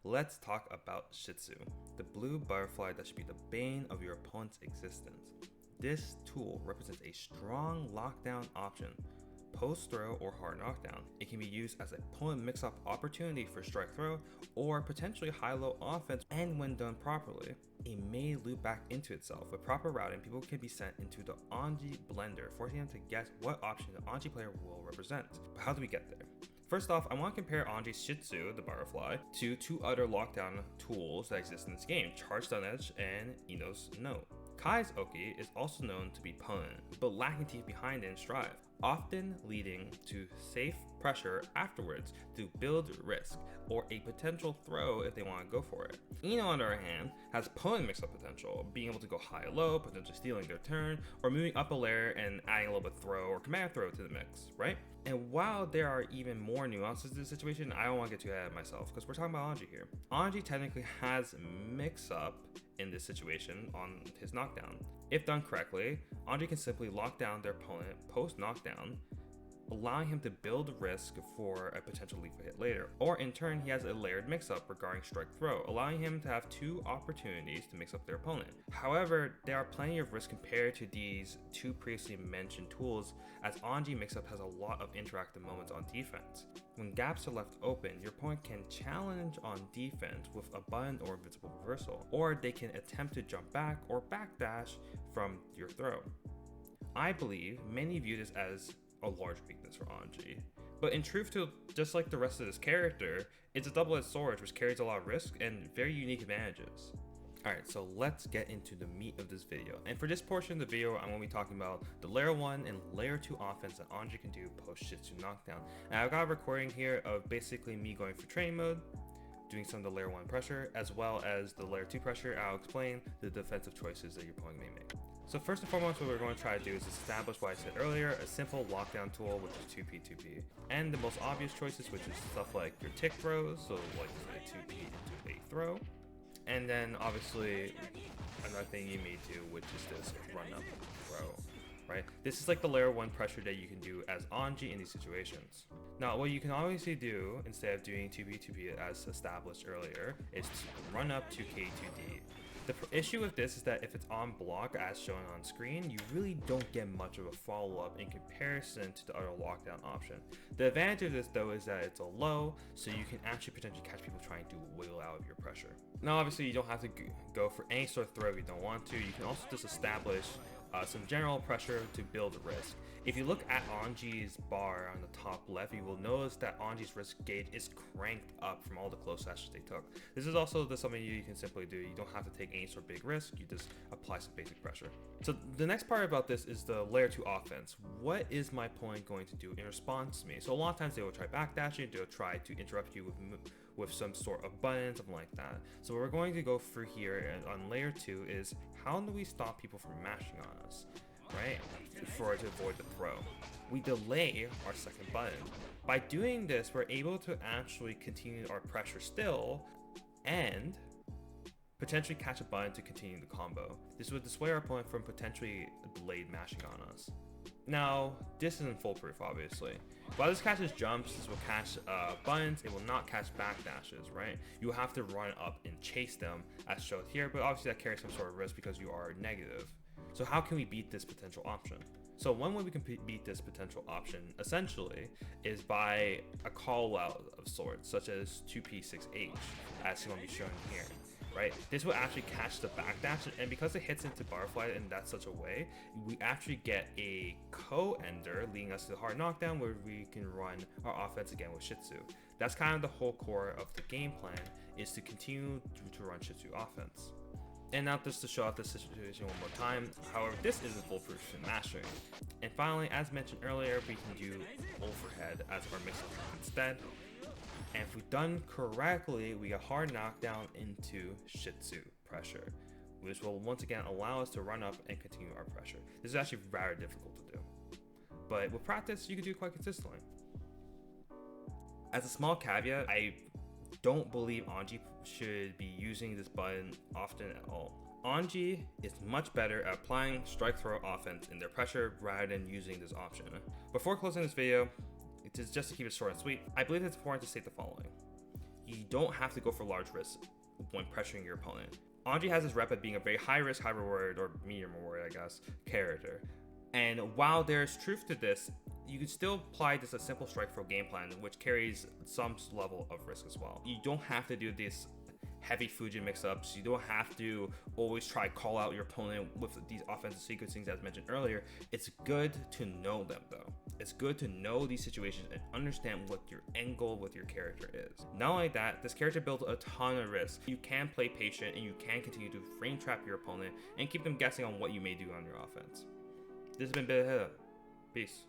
let's talk about Shitsu, the blue butterfly that should be the bane of your opponent's existence. This tool represents a strong lockdown option, post throw or hard knockdown. It can be used as a opponent mix-up opportunity for strike throw or potentially high-low offense, and when done properly, it may loop back into itself. With proper routing, people can be sent into the Anji blender, forcing them to guess what option the Anji player will represent. But how do we get there? First off, I want to compare Anji's Shitsu, the butterfly, to two other lockdown tools that exist in this game, Charge Stun Edge and Ino's Note. Kai's Oki is also known to be potent, but lacking teeth behind it in Strive, often leading to safe pressure afterwards to build risk or a potential throw if they want to go for it. Ino, on the other hand, has potent mix-up potential, being able to go high-low, potentially stealing their turn, or moving up a layer and adding a little bit of throw or command throw to the mix, right? And while there are even more nuances to the situation, I don't want to get too ahead of myself because we're talking about Anji here. Anji technically has mix-up in this situation on his knockdown. If done correctly, Anji can simply lock down their opponent post-knockdown, allowing him to build risk for a potential lethal hit later. Or in turn, he has a layered mix-up regarding strike throw, allowing him to have two opportunities to mix up their opponent. However, there are plenty of risks compared to these two previously mentioned tools, as Anji mix-up has a lot of interactive moments on defense. When gaps are left open, your opponent can challenge on defense with a button or invincible reversal, or they can attempt to jump back or backdash from your throw. I believe many view this as a large weakness for Anji, but in truth, just like the rest of this character, it's a double-edged sword which carries a lot of risk and very unique advantages. Alright, so let's get into the meat of this video. And for this portion of the video, I'm going to be talking about the layer 1 and layer 2 offense that Anji can do post Shitsu knockdown. And I've got a recording here of basically me going for training mode, doing some of the layer 1 pressure, as well as the layer 2 pressure. I'll explain the defensive choices that your opponent may make. So first and foremost, what we're going to try to do is establish what I said earlier, a simple lockdown tool, which is 2P2P. And the most obvious choices, which is stuff like your tick throws, so like a 2P into a throw. And then obviously another thing you may do, which is this run up throw, right? This is like the layer 1 pressure that you can do as Anji in these situations. Now, what you can obviously do instead of doing 2B2B as established earlier is to run up to K2D. The issue with this is that if it's on block as shown on screen, you really don't get much of a follow-up in comparison to the other lockdown option. The advantage of this though is that it's a low, so you can actually potentially catch people trying to wiggle out of your pressure. Now obviously you don't have to go for any sort of throw if you don't want to. You can also just establish some general pressure to build a risk. If you look at Anji's bar on the top left, you will notice that Anji's risk gauge is cranked up from all the close sessions they took. This is also something you can simply do. You don't have to take any sort of big risk, you just apply some basic pressure. So the next part about this is the layer 2 offense. What is my opponent going to do in response to me? So a lot of times they will try backdashing, they'll try to interrupt you with some sort of button, something like that. So what we're going to go for here on layer 2 is how do we stop people from mashing on us, right? To avoid the throw. We delay our second button. By doing this, we're able to actually continue our pressure still and potentially catch a button to continue the combo. This would dissuade our opponent from potentially delayed mashing on us. Now, this isn't foolproof, obviously. While this catches jumps, this will catch buttons, it will not catch backdashes, right? You have to run up and chase them as shown here, but obviously that carries some sort of risk because you are negative. So how can we beat this potential option? So one way we can beat this potential option, essentially, is by a call out of sorts, such as 2P6H, as going to be shown here. Right? This will actually catch the backdash, and because it hits into Butterfly in that such a way, we actually get a co-ender leading us to the hard knockdown where we can run our offense again with Shitsu. That's kind of the whole core of the game plan, is to continue to run Shitsu offense. And now just to show out this situation one more time, however, this isn't foolproof in mashing. And finally, as mentioned earlier, we can do overhead as our mix-up instead. And if we've done correctly, we get hard knockdown into Shitsu pressure, which will once again allow us to run up and continue our pressure. This is actually rather difficult to do, but with practice, you can do it quite consistently. As a small caveat, I don't believe Anji should be using this button often at all. Anji is much better at applying strike throw offense in their pressure rather than using this option. Before closing this video, just to keep it short and sweet, I believe it's important to state the following. you don't have to go for large risks when pressuring your opponent. Anji has his rep at being a very high risk, high reward, or medium reward, I guess, character. And while there's truth to this, you can still apply this a simple strike throw game plan, which carries some level of risk as well. You don't have to do this heavy Fujin mix-ups. You don't have to always try call out your opponent with these offensive sequencings as mentioned earlier. It's good to know them though. It's good to know these situations and understand what your end goal with your character is. Not only that, this character builds a ton of risk. You can play patient and you can continue to frame trap your opponent and keep them guessing on what you may do on your offense. This has been Bit Hit Up. Peace.